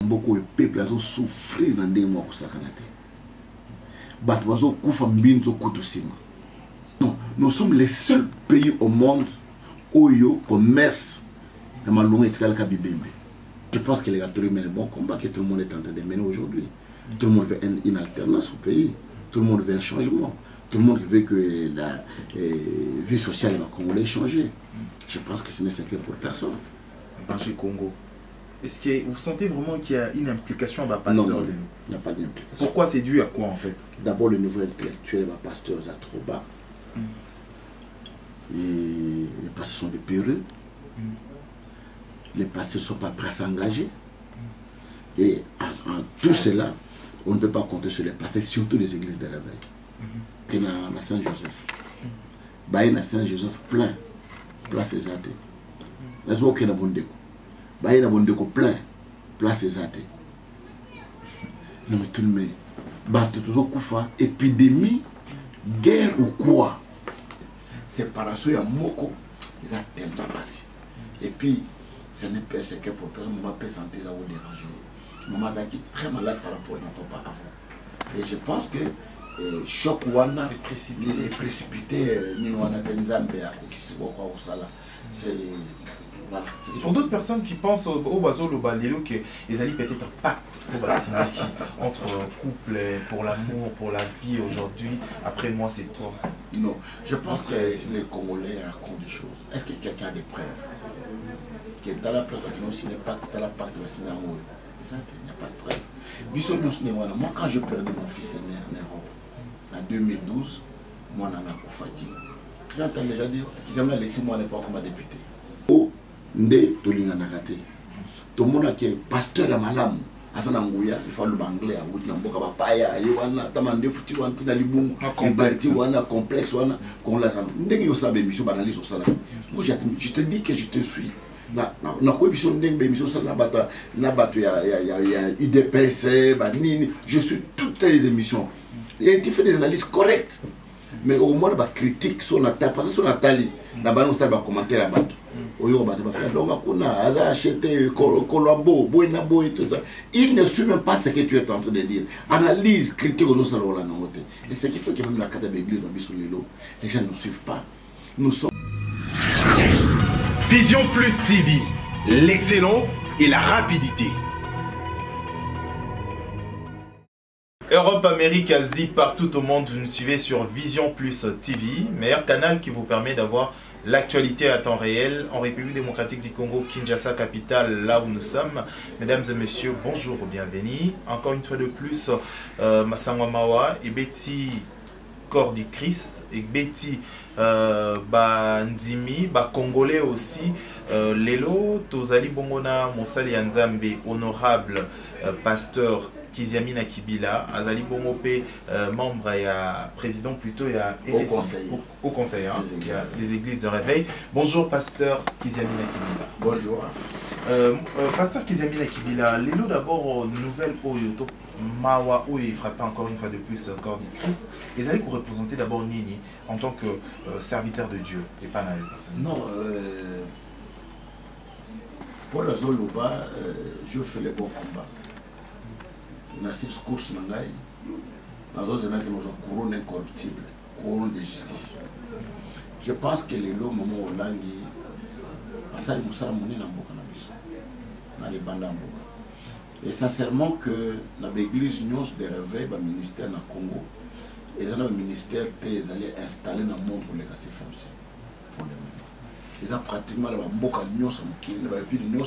Beaucoup de peuple ont souffert dans des mois pour ça. Batwazo Koufa Mbinzo Koutousima. Non, nous sommes les seuls pays au monde où il y a commerce dans ma longue étrale Kabibembe. Je pense que les gars mènent le bon combat que tout le monde est en train de mener aujourd'hui. Tout le monde veut une alternance au pays. Tout le monde veut un changement. Tout le monde veut que la vie sociale va Congolais changer. Je pense que ce n'est secret pour personne. Banché Congo. Est-ce que vous sentez vraiment qu'il y a une implication à Pasteur? Non, il n'y a pas d'implication. Pourquoi c'est dû à quoi en fait? D'abord le niveau intellectuel de Pasteur est trop bas. Et les pasteurs sont des peureux. Les pasteurs ne sont pas prêts à s'engager. Et en tout cela, on ne peut pas compter sur les pasteurs, surtout les églises de réveil. Que dans Saint-Joseph. Dans Saint-Joseph plein. Place des athées. N'est-ce pas qu'il y a bon déco? Il y a bon déco plein. Place des athées. Non mais tout le monde. Bateau toujours koufa. Épidémie, guerre ou quoi? Séparation, il y a moko. Ils ont tellement passé. Et puis, ce n'est pas ce que pour personne, moi, peut santé, ça vous déranger. Maman Zaki très malade par rapport à notre papa avant. Et je pense que choc wana est précipité ni wana benzambe à c'est voilà. Pour d'autres personnes qui pensent au bazo le balelo que les alliés peut-être un pacte entre couple pour l'amour, pour la vie aujourd'hui. Après moi c'est toi. Non, je pense que les Congolais racontent des choses. Est-ce que quelqu'un a des preuves? Que dans la preuve aussi n'est pas dans la pacte de il n'y a pas de preuve. Moi quand je perdais mon fils aîné en Europe en 2012, moi on a Koufati. J'entends déjà dire qu'ils aiment l'élection, moi n'est pas comme député. Oh, Ndé Tolinga Nakate. Tout le monde a qui est pasteur à Malam. Asana Ngouya, il faut le anglais, à Wood Namboka Papaya, Yowana, Tamande Futi, Wana Libung, Bariti, Wana, complexe, Wana, qu'on l'a salué. Ndé Yosabe, Mission Banali sur ça. Moi je te dis que je te suis. Na quoi mission ndenge mission ça na bato ya IDPS banini, je suis toutes les émissions et tu fais des analyses correctes mais au moins ba critique sur la table parce que sur la tali na ba no ba commentaire à bato oyo ba faire donc kuna aza acheter kolabo boina boy tout ça, il ne suit même pas ce que tu es en train de dire. Analyse critique aux autres là non et ce qui fait que même la cadre de l'église en biso lelo les gens ne suivent pas. Nous sommes Vision Plus TV, l'excellence et la rapidité. Europe, Amérique, Asie, partout au monde, vous nous suivez sur Vision Plus TV, meilleur canal qui vous permet d'avoir l'actualité à temps réel en République démocratique du Congo, Kinshasa, capitale, là où nous sommes. Mesdames et messieurs, bonjour, bienvenue. Encore une fois de plus, Masangwa Mawa et Betty Corps du Christ et Betty Ndimi, Congolais aussi. Lelo, Tozali Bongona, Monsali Nzambe, honorable pasteur Kiziamina Kibila, Azali Bongope, membre et président plutôt au conseil hein, des églises de réveil. Bonjour pasteur Kiziamina Kibila. Bonjour. Pasteur Kiziamina Kibila, Lelo d'abord nouvelle Oyoto Mawa où il frappait encore une fois de plus corps du Christ. Et allez vous représenter d'abord Nini en tant que serviteur de Dieu et pas dans les personnes. Non, pour le Zoluba, je fais le bon combat. Dans cette course, nous avons une couronne incorruptible, couronne de justice. Je pense que les lots, moment au langue, Asali Moussara Mouni n'a pas dans les bandes. Et sincèrement que dans l'église Nyons de réveil, le ministère dans le Congo, et dans le ministère, ils allaient installer dans le monde pour les casser français. Ils ont pratiquement la boca Nyons, la ville de Nyons,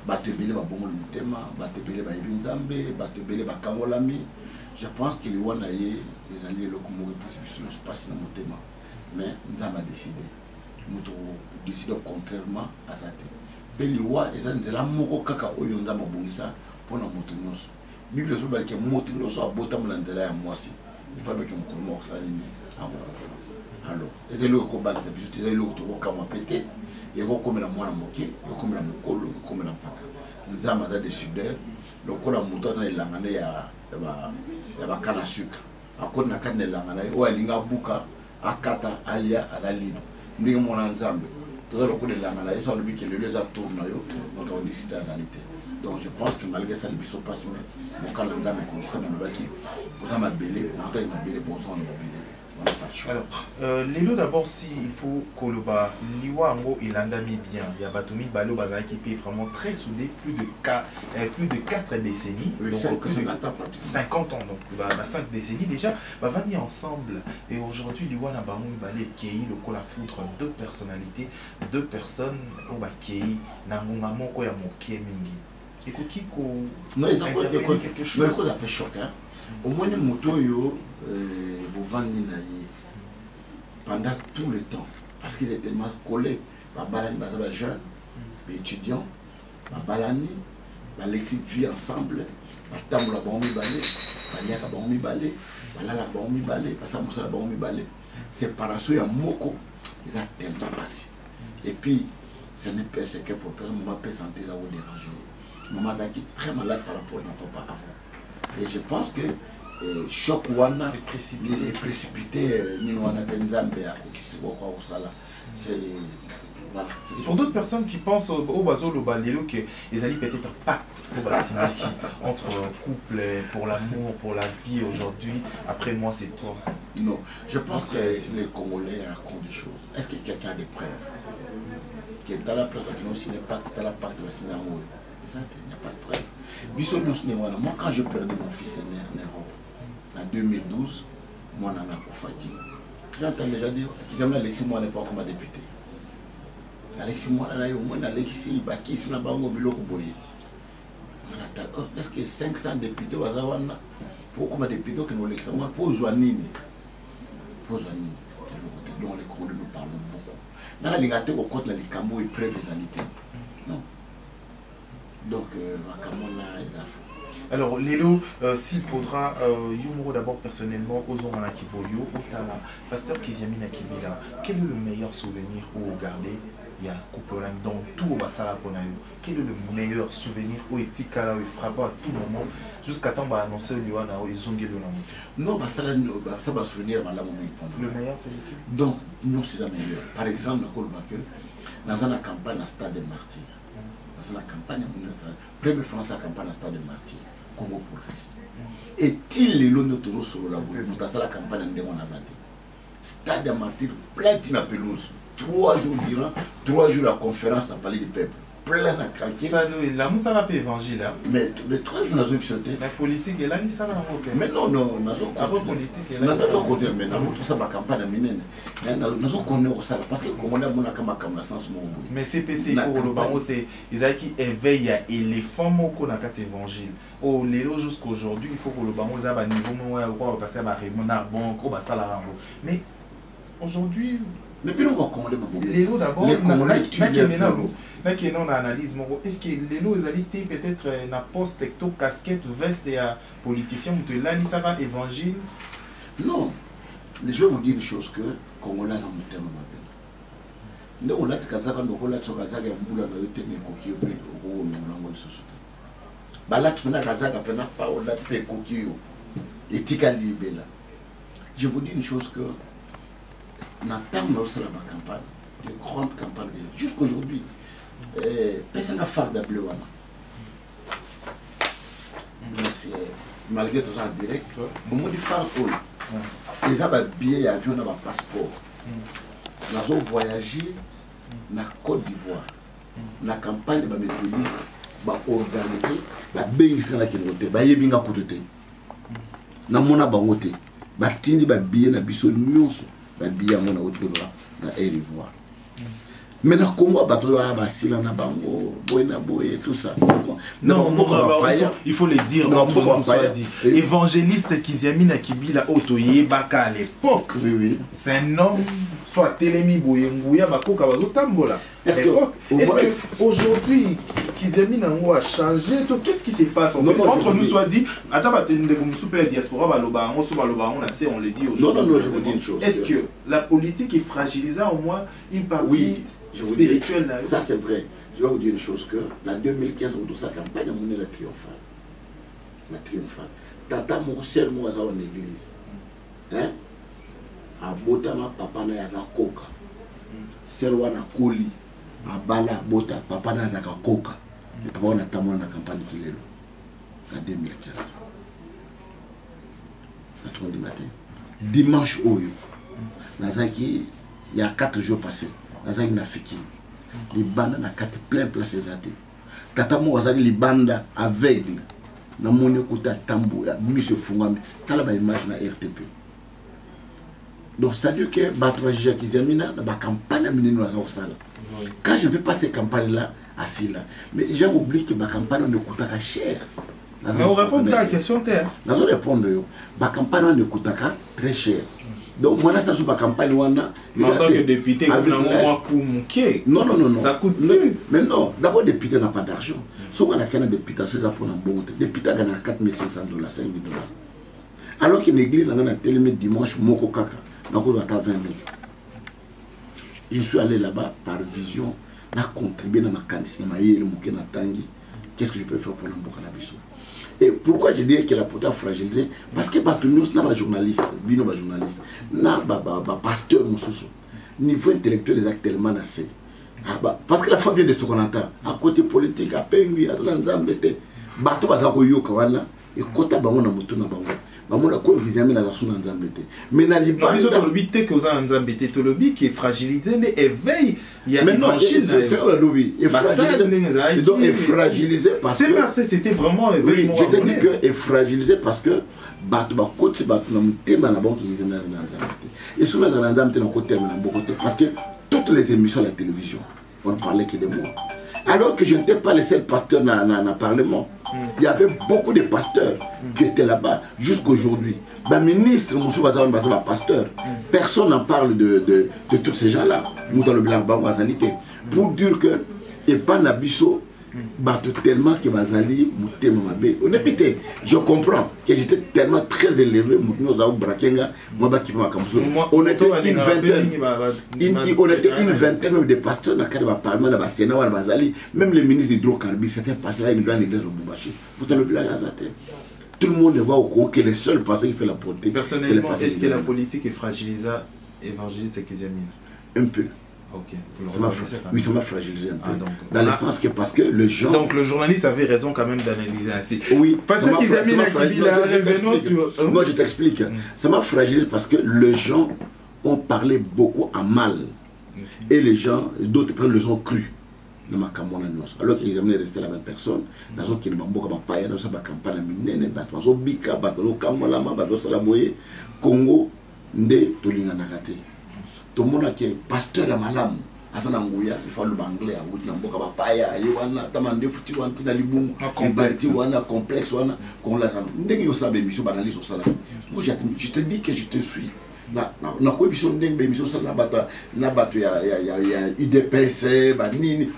batebele ba bongo mitema, batebele ba ibinzambe, batebele ba kangolami. Je pense qu'il y a les alliés le Congo et précipitation se passe dans mon thème. Mais nous avons décidé. Nous avons décidé contrairement à ça. Beliwa ezanzela moko kaka oyo ndama bongisa pona moto nyonso. Bible so balike moto nyonso abota mlandela ya mwasi. Il faut que mokolo osalini abokufa. Alors, ezelo ko balisa biso ezelo ko to kama pété. Yego komela mwana moke, yego komela mokolo, yego komela mpaka. Nzama za décideur, lokola moto azana elangana ya ba kana sucre. Akona kana elangana o alinga buka akata alia azaliba. Ndenge mona nzambe. Tout le monde a dit que les gens tournent, on a décidé à s'arrêter. Donc je pense que malgré ça, le biseau passe, mais mon calendrier me conduit ça, mais qui pour ça m'a belé, mon temps il m'a belé, pour ça on m'a belé. On n'a pas de choix. Alors, Lelo d'abord, si il faut que le bas, Liwango il andami bien, il y a Batoumi Balo Bazar qui est vraiment très soudé, plus de 4 décennies, Oui, donc 50 ans, donc 5 décennies déjà, va venir ensemble. Et aujourd'hui, Liwana Bamou Balé Kei, le col à foutre, 2 personnalités, 2 personnes, au Bakei, Nangunga Moko ya Mokie Mingi. Et Kiko. Non, ils ont quelque chose. Non, ils ont un peu choc. Au moins, les motos, vous vendez pendant tout le temps. Parce qu'ils étaient tellement collés. Les jeunes, les étudiants, les balani, les Alexis vivent ensemble. Les Tamou la Baoumi Balé, les Niaka Baoumi Balé, les Lala Baoumi Balé, les Samoussa la Baoumi Balé. Séparation, il y a Moko. Ils ont tellement passé. Et puis, ce n'est pas ce que pour personne, maman peut sentir ça vous déranger. Maman Zaki est très malade par rapport à notre papa avant. Et je pense que choc wana il est précipité Ninoana Benzambe à Kokisibo Sala. C'est voilà. Pour d'autres personnes qui pensent au bazo le balelo que les alliés peut-être un pacte entre couple pour l'amour, pour la vie aujourd'hui. Après moi c'est toi. Non, je pense que les Congolais racontent des choses. Est-ce que quelqu'un a des preuves? Que dans la place de aussi n'est pas dans la part de la cinéma. Il n'y a pas de preuve. Moi, quand je perdais mon fils aîné en Europe, en 2012, moi, on a fatigué. J'entends déjà dire qu'ils aiment Alexis, moi, n'est pas comme député. Alexis, moi, au moins, Alexis, qui est là-bas, au bureau, est-ce que 500 députés, pour comme député, que nous Alexis, moi, pour Zouanine. Pour Zouanine. Donc, les Congolais nous parlons beaucoup. Dans la ligne, au côté de l'Ikambo, ils prêtent les alité. Non. Donc, alors, Lelo, s'il faudra, Yumuro d'abord personnellement, aux Omana Kiboyo, au Tala, Pasteur Kiziamina Kibila, quel est le meilleur souvenir où garder il y a couple dans tout au Basala Ponayo? Quel est le meilleur souvenir où Etikala est frappé à tout moment jusqu'à temps va annoncer Liwana ou Izongé le nom? Non, ça va souvenir à la moment. Le meilleur, c'est l'équipe. Donc, nous, c'est la meilleure. Par exemple, dans la campagne à Stade des Martyrs. Dans la campagne, première fois dans la campagne à Stade des Martyrs, Congo pour Christ. Et il est l'honneur toujours sur la boue. Nous avons la campagne de Monazate. Stade des Martyrs, plein de pelouse. 3 jours durant, 3 jours la conférence dans le palais du peuple. Plein de quartier. La moussa n'a pas évangile. Mais 3 jours, nous avons sauté. La politique, elle a dit ça. Mais non, nous avons politique. Nous avons compté, mais nous avons tout ça dans la campagne. Nous avons connu ça parce que comme on a mon akama sens mon. Mais CPC pour le baron, c'est ils qui éveillent et les femmes au na quatre évangile. Au lélo jusqu'à aujourd'hui, il faut que le baron ait un niveau où passer à Raymond bon, au Basala. Mais aujourd'hui. Mais puis on va commander Lélo d'abord, on analyse. Est-ce que Lélo est peut-être un poste, tecto, casquette, veste et politicien ou là, ça va évangile? Non. Je vais vous dire une chose que Congolais ont un terme. Nous on a dit que ça quand on a dit que ça on a été né coquille au Rwanda de société. Balat mena kazaka pena pas on a été coquille et tikali bela. Je vous dis une chose que Natam aussi la campagne, de grandes campagnes, jusqu'aujourd'hui, personne n'a fait d'appeler Wana. Malgré tout ça en direct, au moment du phare, ils ont un billet d'avion, un passeport. Nous avons voyagé dans la Côte d'Ivoire, dans la campagne de méthodistes, organisée, ils ont été na mona bangote batindi ba billet na biso nyonso ba billet mona autour na Erivoire. Mais na Congo bato ba sila na bango boyna boye tout ça. Non, il faut le dire, évangéliste Kiziamina Kibila Otoye Baka à l'époque. Oui. C'est un homme soit Telemi Boyenguya Bakoka Bazotambola. Est-ce que aujourd'hui Kiziamina a changé? Qu'est-ce qui se passe entre nous soit dit, super diaspora on le dit aujourd'hui. Non, je vous dis une chose. Est-ce que la politique est fragilisée au moins une partie spirituelle? Ça c'est vrai. Je vais vous dire une chose que en 2015, on a sa campagne, on est la triomphale. La triomphale. Tata Moussel, moi, dans l'église. Hein? A Botama, papa na yaza koka. Selwa na koli. A Bala, Bota, papa na yaza koka. Et papa on a tamé la campagne qui est là en 2015 à 3 du matin dimanche Oyo Nazaki il y a 4 jours passés Nazaki na fiki les bandes na 4 plein place ezate tata mo Nazaki les bandes aveugle na moni kuta tambo ya monsieur Fungame tala ba image na RTP. Donc c'est-à-dire que Batouaji Kizamina na campagne minino na sala. Quand je ne fais pas ces campagnes là assis là, mais les gens oublient que ma campagne ne coûtera cher. Mais on répond à la question terre. Nous allons répondre ma campagne ne coûtera très cher. Donc moi là ça sur ma campagne wana en tant que député non. Ça coûte mais non, d'abord député n'a pas d'argent. Si on a un député c'est là pour un bon député gagne $4 500 $5 000. Alors que l'église a un télé dimanche moko kaka. Donc on attend 20 000. Je suis allé là-bas par vision, j'ai contribué dans ma candidature, qu'est-ce que je peux faire pour l'Amboka. Et pourquoi je dis que la porte a fragilisé? Parce que nous sommes pas journalistes, pasteur, niveau intellectuel, les actes tellement assez. Parce que la foi vient de ce qu'on entend. À côté politique, à Pengui, à Zambete, bateau bazako yokawana, et kota bango na moto na bango. Mais dans le but que vous avez Nzambete, le but qui est fragilisé, mais éveille. Il y a est fragilisé parce que. C'était vraiment éveillé. Je te dis que est fragilisé parce que. Et souvent, parce que toutes les émissions à la télévision, on ne parlait que de moi. Alors que je n'étais pas le seul pasteur dans le Parlement. Il y avait beaucoup de pasteurs qui étaient là-bas jusqu'aujourd'hui. Le ministre, pasteur, personne n'en parle de tous ces gens-là. Nous dans le bilan, pour dire que, et pas Nabiso, tellement que Bazali, je comprends que j'étais tellement très élevé, on était une vingtaine de pasteurs dans le Parlement, même le ministre d'Hydrocarbures, c'était passé là, une grande église au Boubachi. Tout le monde voit au courant que le seul passé qui fait la portée. Personnellement, est-ce que la politique est fragilisée, évangéliste et Kizamina? Un peu. Okay. Oui, ça m'a fragilisé un peu. Dans le sens que parce que le genre... Donc le journaliste avait raison quand même d'analyser ainsi. Oui. Parce qu'ils ont mis la Moi je t'explique. Ça m'a fragilisé parce que les gens ont parlé beaucoup en mal. Et les gens, d'autres prennent le ont cru. Alors qu'ils aimaient rester la même personne. Dans un qui ne m'a pas dans sa campagne, Congo, Nde, Tolinga Nakate. Tout le monde qui est pasteur à Malam, il faut le anglais, il faut le paya, il faut le futi, il faut le complexe, il faut le je te dis que je te suis.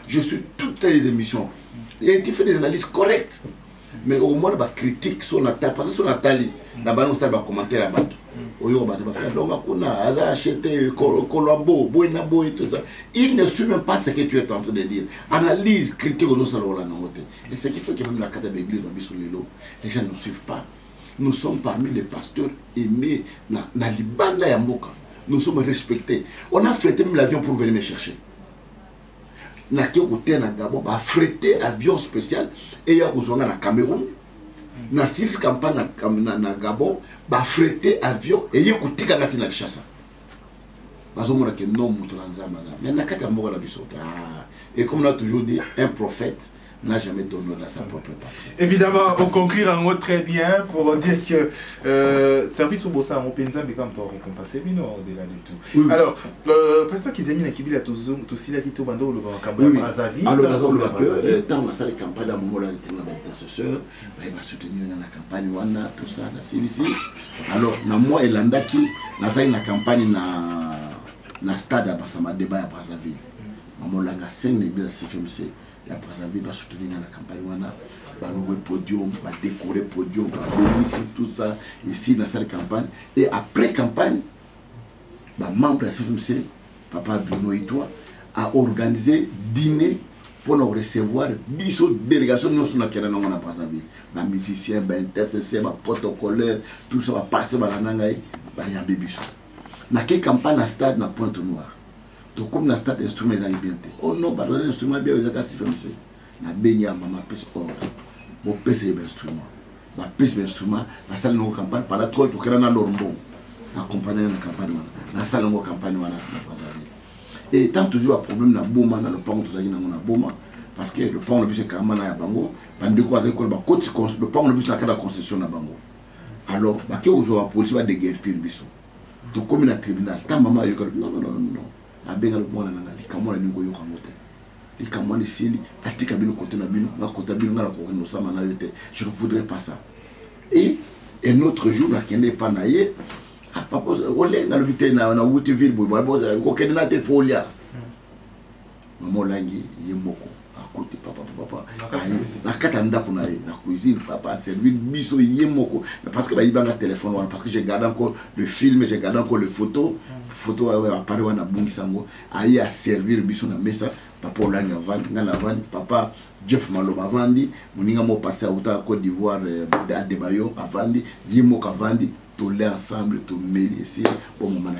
Je suis toutes les émissions. Et tu fais des analyses correctes. Mais au moins, la critique sur la table, parce que sur la table, il y a des commentaires à battre. Il ne suit même pas ce que tu es en train de dire. Analyse, critique aux autres. Et ce qui fait que même la cadre de l'église, les gens ne suivent pas. Nous sommes parmi les pasteurs aimés dans Libanda Yamboka. Nous sommes respectés. On a frété même l'avion pour venir me chercher. On a frété avion spécial et il y a besoin de Cameroun. On a 6 campagnes na Gabon, ba frété avion et il y a coûté Gagati na Kishasa. Et comme on a toujours dit, un prophète n'a jamais donné à sa propre patrie. Évidemment, on conclut en mot très bien pour dire que service au Bossa, on pense mais comme tu as récompensé, mais non, au-delà de tout. Oui. Alors, pasteur Kizamina qui vit là, tout cela qui tombe dans le campagne Brazzaville. Alors, dans la salle de campagne, à moment là, il était intercesseur, il va soutenir la campagne, tout ça, ici. Alors, moi et Landaki, dans la campagne, na stade à Bassama débat à Brazzaville. Maman langa 5 églises CFMC. La Brazzaville va soutenir la campagne, va louer podium, va décorer podium, va ici tout ça, ici dans cette campagne. Et après campagne, membre de la CFMC, Papa Bruno Itoa, a organisé dîner pour nous recevoir une délégation de nous à Brazzaville. Les musiciens, les intercesseurs, les protocolaires, tout ça va passer par la Nangaï, il y a des bisous. Dans quelle campagne la stade n'a Pointe Noire. Donc comme la stade instrument est bien. Oh non, bah l'instrument bien les CFMC. na benya maman pèse or bon pèse instrument ba pèse instrument na salle no campagne pendant 3 jours kana na lormbo accompagner na campagne na salle no campagne wana na bazali et tant toujours un problème na boma na le pont tozaki na mona boma parce que le pont le bus quand na ya bango bande ko azaki ko ba côté le pont le bus na kada concession na bango alors ba ke ozo la police va déguerpir biso donc comme na tribunal ta maman yo non abenga le mwana nanga likamona ningo yo kamote likamona sili atika bino côté na bino na côté bino na ko no sama na yote je ne voudrais pas ça et un autre jour la kende pa na ye a papa olé na l'hôpital na wuti ville bo ko kende na te folia maman langi yemoko à côté papa na kata ndako na ye na cuisine papa a servi biso yemoko parce que ba ibanga téléphone parce que j'ai gardé encore le film j'ai gardé encore le photo apparaît wana bungi sango ayi a servir biso na mesa papa olangi avandi ngana avandi papa Jeff Maloba avandi muninga mo passer à Côte d'Ivoire à Debayo avandi yemoko avandi tous les ensemble tous mêlés ici au moment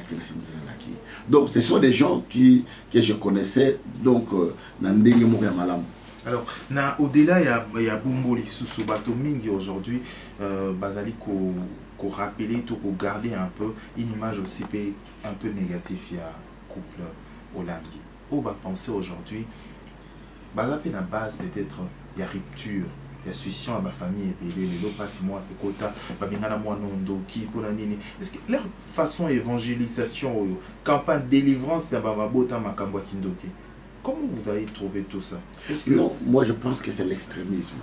donc ce sont des gens que je connaissais donc nandenge mo ya malamu. Alors, au-delà, il y a Bumboli sous bateau mingi aujourd'hui, Bazali qu'on rappeler, tout qu'on garder un peu une image aussi un peu négative, il y a couple Olangi. On va penser aujourd'hui, Bazali la base peut-être, il y a rupture, il y a suicide à ma famille, et les lots passent moi, et quota, Babingana moi non, qui pour la nini. Est-ce que leur façon évangélisation, campagne délivrance, d'abord bota makambwa kindoke. Comment vous avez trouvé tout ça? Que... Non, moi je pense que c'est l'extrémisme.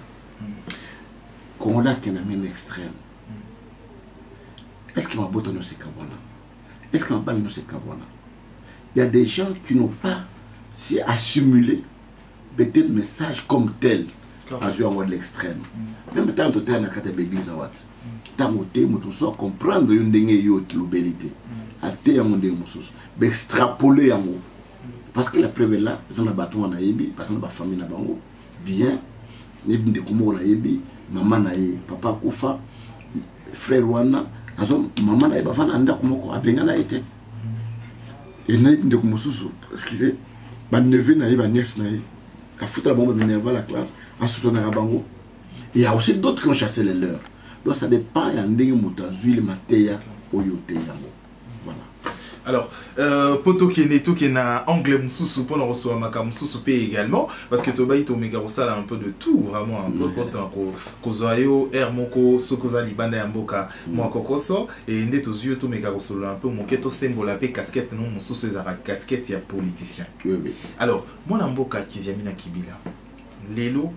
Qu'on a qu'un ami l'extrême. Est-ce qu'il m'a botté nos sécabona? Est-ce qu'il m'a parlé nos sécabona? Il y a des gens qui n'ont pas si assimilé peut-être message comme tel à jouer de l'extrême. Même tant que tu es dans la l'église à Watt, tant que tu es comprendre une l'obélité, à te un monde mais extrapoler en haut. Parce que la preuve est là, ils ont un bâton en Aïbi, parce qu'ils ont une famille en Bango, bien, ils ont des Koumou en Aïbi, maman Naïe, papa Koufa, frère Wana, maman Naïe, papa Nanda Koumoko, a bien été. Et Naïe de Koumoussou, excusez, ma neveu Naïe, ma nièce Naïe, a foutu la bombe minerva à la classe, a soutenu à Bango. Il y a aussi d'autres qui ont chassé les leurs. Donc ça dépend, il y a un dingue moutazu, le matéa, oyote yango. Voilà. Alors, poto qui est na anglais moussou pour le recevoir maka moussou également parce que tobaï to mega rosala un peu de tout vraiment un peu quand kozoayo air moko sokoza libanda ya mboka moi kokoso et ndé to yeux to mega rosala un peu mon keto symbole la casquette non moussou ezara casquette ya politicien. Alors, moi na mboka kiziamina kibila lelo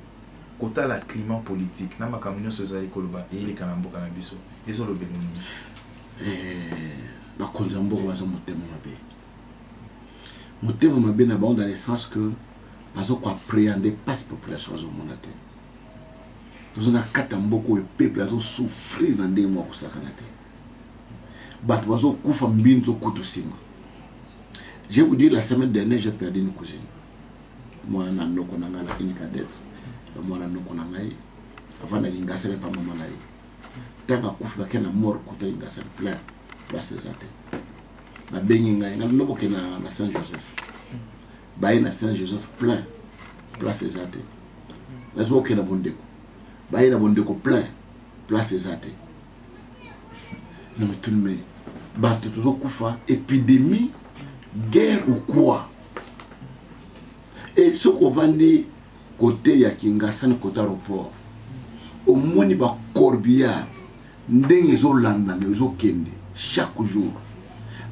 kota la climat politique na makamunyo sezali koloba et les kanamboka na biso ezolo benoni bakonza mboka baza motema mabe motema mabe na bango dans le sens que bazo ko appréhender passe population bazo mona te tozo na kata mboka oyo peuple azo souffrir na ndenge moko sakana te bato bazo kufa mbinzo kutu sima. Je vous dis la semaine dernière j'ai perdu une cousine moi na noko na ngala une cadette moi na noko na ngai avant na ngasa pas maman na ye tanga kufa bakena mort côté ngasa plein place des athées. La benginga, il y a na Saint-Joseph. Baï na Saint-Joseph plein, place des athées. Il y a na Bondeko. Baï na Bondeko plein, place des athées. Non mais tout le monde, bateau toujours koufa, épidémie, guerre ou quoi? Et ce qu'on va dire côté ya Kingassan côté aéroport, au moins il va corbillard, ndenge zo landa, zo kende. Chaque jour.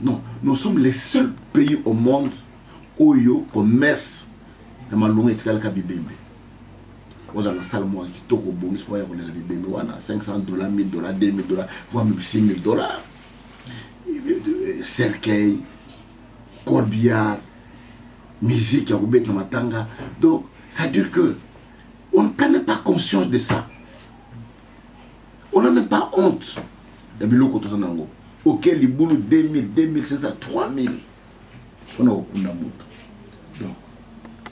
Non, nous sommes les seuls pays au monde où il y a commerce de malonga et de bibembe. Vous avez un salle moi qui toque au bonus pour y avoir la bibembe. On a $500, $1000, $2000, voire même $6000. Cercueil, corbillard, musique, à Roubek Namatanga. Donc, ça veut dire que on n'a même pas conscience de ça. On n'a même pas honte. Auquel il boule 2000, 2500, 3000. On a aucun amour. Donc,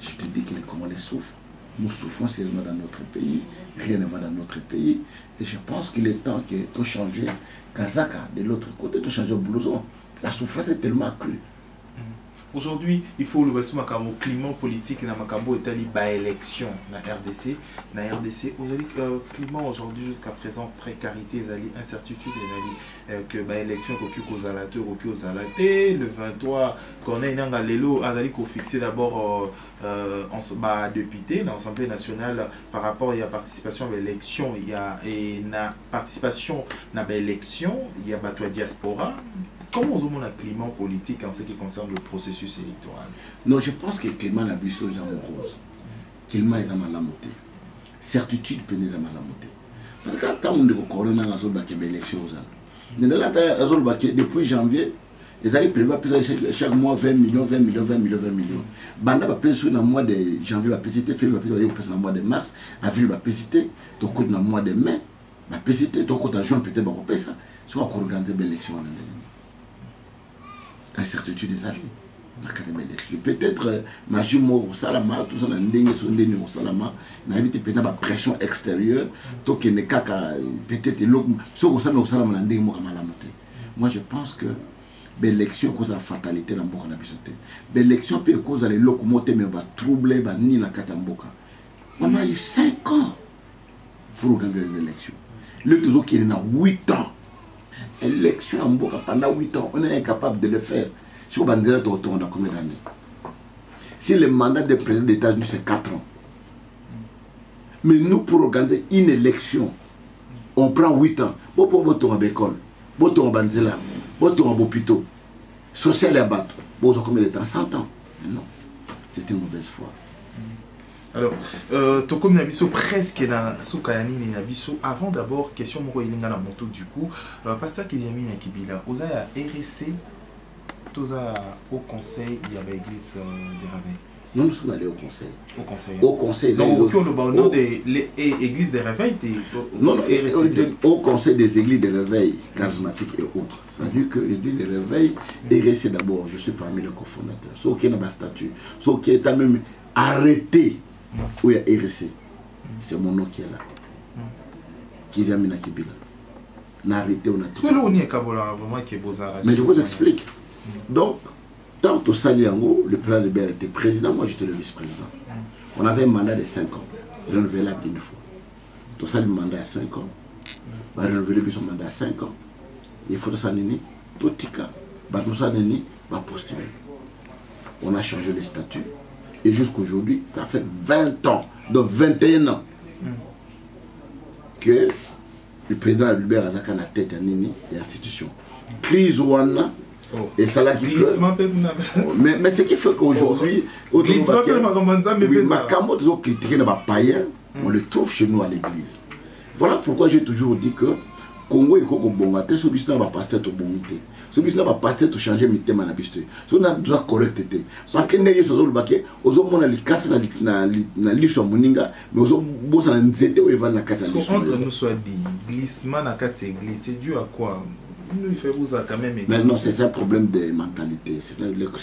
je te dis que comment les souffrent. Nous souffrons sérieusement dans notre pays. Rien ne va dans notre pays. Et je pense qu'il est temps que tout changer. Kazaka, de l'autre côté, tout changer au blouson. La souffrance est tellement accrue. Aujourd'hui, il faut le climat politique na makambo etali ba élection na RDC. Na RDC, aujourd'hui climat aujourd'hui jusqu'à présent précarité, incertitude que ba élection le 23 qu'on est dans lelo azali ko fixer d'abord en député dans l'Assemblée nationale par rapport à la participation à l'élection, il y a na participation na ba élection, il y a ba diaspora. Comment on a un climat politique en ce qui concerne le processus électoral? Non, je pense que le climat n'a pas de rose. Le climat est à la montée. Certitude peut être à la montée. Parce que quand on est corona, on a fait l'élection. Depuis janvier, ils avaient prévu chaque mois 20 millions. Banda va payer sur le mois de janvier, va payer, février va payer sur le mois de mars, avril va payer, donc le mois de mai, va payer, donc en juin peut-être va payer ça. Soit on organise l'élection. Incertitude des avis. Peut-être Majimo au Salama, tout ça, on a au Salama, on a évité peut-être la pression extérieure, peut-être moi je pense que l'élection cause la fatalité dans Mboka. L'élection peut causer les locomotives, mais va troubler, ni la Katamboka. On a eu 5 ans pour organiser les élections. Le toujours qui est dans 8 ans. Élection en Mboka pendant 8 ans, on est incapable de le faire. Si on va dire on a combien d'années? Si le mandat de président des États-Unis c'est 4 ans. Mais nous, pour organiser une élection, on prend 8 ans. Bon, pour voter à l'école, voter à Banzela, voter à Bopito, social et à Bato. Bon, on a combien de temps? 100 ans. Mais non, c'est une mauvaise foi. Alors, Tokom Nabiso presque dans Soukayani Nabiso. Avant d'abord, question Moko Ilinga na moto du coup, Pasteur Kizami Nakibila, Oza a RSC, Toza au conseil, il y avait l'église des Réveils. Non, nous sommes allés au conseil. Au conseil. Au conseil. Donc, au nom des églises des Réveils, non, au conseil des églises des Réveils charismatiques et autres. C'est-à-dire que l'église des Réveils est RSC d'abord. Je suis parmi les cofondateurs. Sauf qu'il y a un statut. Sauf qu'il est même arrêté. Où il y a RSC, c'est mon nom qui est là. Kizami Nakibila. N'arrêtez, on a tout. Mais je vous explique. Donc, tant que Saliango, le président de Béar était président, moi j'étais le vice-président. On avait un mandat de 5 ans, renouvelable une fois. Tout ça, le mandat à 5 ans. On va renouveler son mandat à 5 ans. Il faut que ça n'ait tout tika. Ça n'ait pas postuler. On a changé les statuts. Et jusqu'aujourd'hui, ça fait 20 ans, donc 21 ans, que le président Albert Azaka a tête à Nini et l'institution. Crise Rwanda, et ça l'a dit. Mais ce qui fait qu'aujourd'hui, on le trouve chez nous à l'église. Voilà pourquoi j'ai toujours dit que Congo est bon, ce business va passer au bon mité. Ce business va passer tout changer mité manabiste. Ce n'a pas correct. Parce que n'est pas le baquet, aux hommes on a les casses na l'issue moninga, mais aux hommes boss na nzete ou evan na kata. Ce qu'on nous soit dit, glissement na kata église, c'est dû à quoi? Il fait vous quand même. Mais non, c'est un problème de mentalité. C'est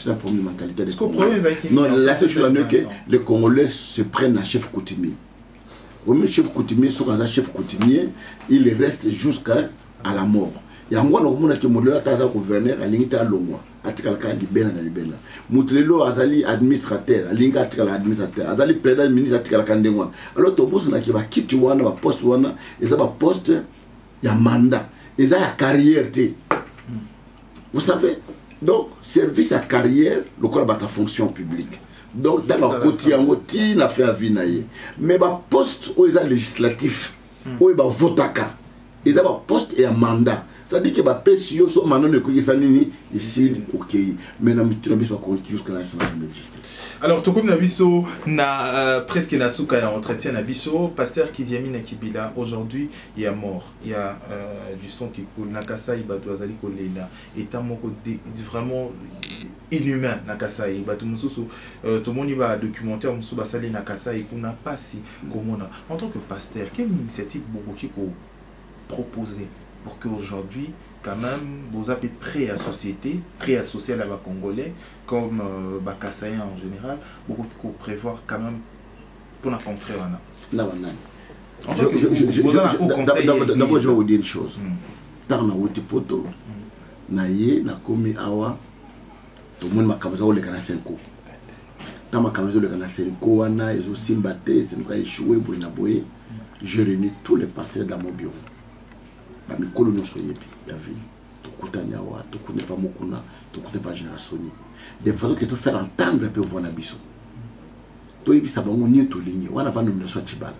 un problème de mentalité des Congolais. Non, la seule chose c'est que les Congolais se prennent un chef coutumier. Au même chef coutumier, soit un chef coutumier, il reste jusqu'à la mort. Il y a un monde qui est gouverneur, il y a un longwa, libéral. Moutlelo azali administrateur, il y a un administrateur, azali président ministre, alors tout le monde qui va quitter le poste, et ça va poste, il y a un mandat, et ça a carrière. Vous savez, donc service à carrière, le corps de la fonction publique. Donc, dans le côté, il y a fait à Vinaye. Mais le poste où il y a législatif, où il y a votaka, il y a un poste et un mandat. C'est-à-dire que le PSIO, si on a ici, ok. Mais on a jusqu'à la alors, tout comme Nabiso, presque na souka entretien Nabiso, pasteur Kiziami Nakibila, aujourd'hui, il y a mort, il y a du sang qui coule, Nakasa Ibadouazali Kolela, et vraiment inhumain, Nakasa Ibadoumousou, tout le monde va documentaire, Moussouba Sali Nakasa, et qu'on n'a pas si, comme on a. En tant que pasteur, quelle initiative vous proposez pour qu'aujourd'hui, quand même, vous avez prêt à société, prêt à associer à la Congolais, comme Bakassaïen en général, beaucoup de prévoir quand même pour la contrée. D'abord, je vais vous dire une chose. Dans le poto, naye na komi awa tout le monde m'a kamza ou les canards 5 ans. Dans ma kamza le canard 5 ans, ils ont simbaté, c'est nous échoué pour une aboyer. J'ai réuni tous les pasteurs dans mon bureau. Bah mes colons sont yépi, la ville. Tout coûte à Niawa, tout coûte pas Mokuna, tout coûte pas Génération. Des fois que tu faire entendre un peu voir la biso. Tout yépi ça va on y est tout ligné. On a fait nomination Tibal.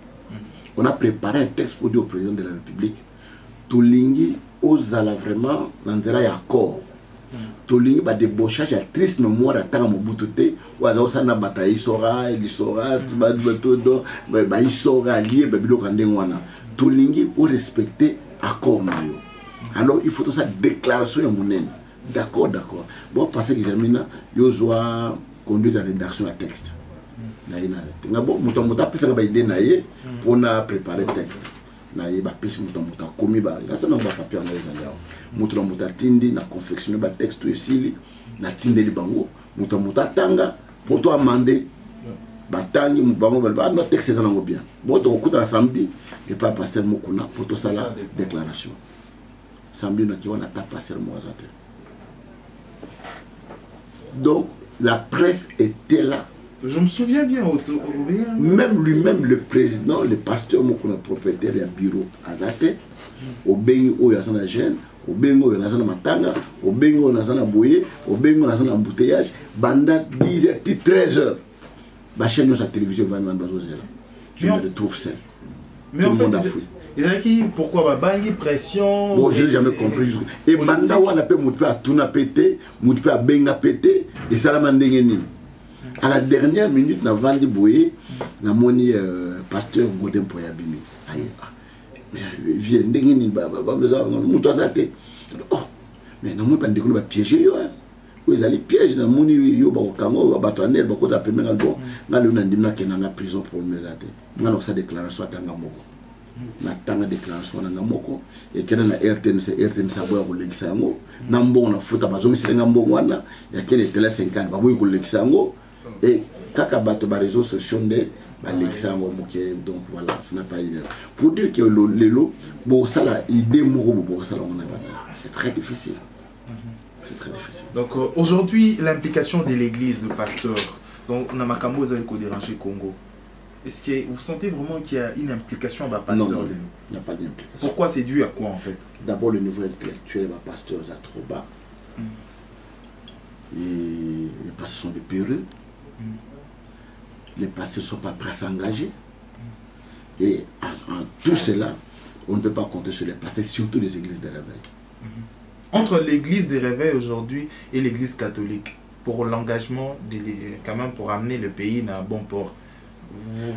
On a préparé un texte pour dire au président de la République. Tout ligné aux ala vraiment dans un accord. Tout ligné ba débauchage à triste mémoire à temps Mobutu ou alors ça na bataille sora, il sora, ba todo, ba il sora lié ba bilo kande wana. Tout ligné pour respecter accord mayo. Alors il faut tout ça déclaration ya monene. D'accord, d'accord. Bon parce que examina yo zoa conduire la rédaction à texte. Na bon muta pesa ba idée na ye pour na préparer texte. Na ye ba pesa muta komi ba. Ça na ba papier na les alliés. Muta tindi na confectionner ba texte esili na tindeli bango. Muta tanga pour toi amender. Batangi mubango ba no texte ça nango bien. Bon to okuta samedi et pas pasteur Mokuna pour tout ça la déclaration. Samedi na ki wana ta pasteur Moazate. Donc la presse était là. Je me souviens bien, même lui-même, le président, le pasteur, mon propriétaire du bureau Azate, au Bengi où il y a un gêne, au Bengi où il y a un matanga, au Bengi où il y a un bouillé, au Bengi où il y a un embouteillage, banda 10h, 13h. La chaîne de sa télévision va nous en je me retrouve seul. Mais tout en le monde a fait, fouillé. pourquoi Bangi pression? Bon, je n'ai jamais compris. Et banda on a pu mouper à Tuna pété, mouper à Benga pété, et ça l'a mandé. À la dernière minute, na vandi boye, na moni pasteur Godin Poyabimi. Mais viens, ndengeni ba besoin muto azate. Oh, mais na moi pas ndekolo ba piéger yo. Ils allaient piège na moni yo ba kango ba batwanel ba kota pemela bon. Na le na ndimna kenanga prison pour me zate. Ngana sa déclaration atanga moko. Na tanga déclaration na moko et kena na RTN sa boya ko lekisa yango. Na mbongo na futa bazomi selenga mbongo wana ya kele tele 50 ba boyi ko lekisa yango. Et kaka bato ba réseaux sociaux de Alexandre Moké, donc voilà, ça n'a pas idée. Pour dire que le lot, bon ça là, idée bon ça là on a c'est très difficile. C'est très difficile. Donc aujourd'hui l'implication de l'église, le pasteur, donc on a Makambo vous avez dérangé Congo. Est-ce que vous sentez vraiment qu'il y a une implication à pasteur? Non, il n'y a pas d'implication. Pourquoi c'est dû à quoi en fait? D'abord le niveau intellectuel de pasteur est trop bas. Et les pasteurs sont des péreux. Les pasteurs ne sont pas prêts à s'engager. Et en tout cela, on ne peut pas compter sur les pasteurs, surtout les églises de réveil. Entre l'église des réveils aujourd'hui et l'église catholique, pour l'engagement, quand même pour amener le pays dans un bon port,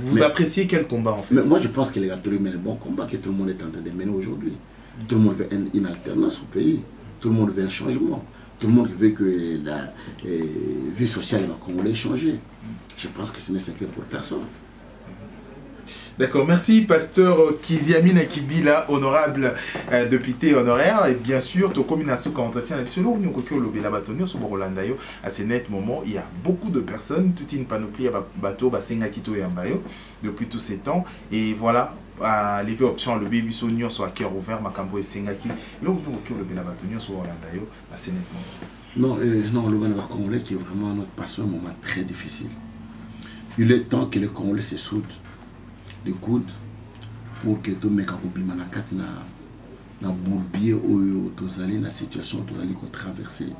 vous appréciez quel combat en fait? Mais moi je pense que les catholiques mènent un bon combat que tout le monde est en train de mener aujourd'hui. Tout le monde veut une alternance au pays. Tout le monde veut un changement. Tout le monde veut que la vie sociale va Congolais changer. Je pense que ce n'est secret pour personne. D'accord, merci pasteur Kiziamine Kibila, honorable député honoraire, et bien sûr, tout comme Nasuka entretien à ce net moment, il y a beaucoup de personnes, toute une panoplie à bateau, Basengakito et Ambayo, depuis tous ces temps, et voilà, à lever option, le baby sonio soit à cœur ouvert, Makambo et Sengaki, le bateau soit Holandayo, à ce net moment. Non, le Ghana Congolais qui est vraiment notre passion, un moment très difficile. Il est temps que les Congolais se soudent les coudes pour que tout le monde na bourbier ou tozali na situation tozali ko traverser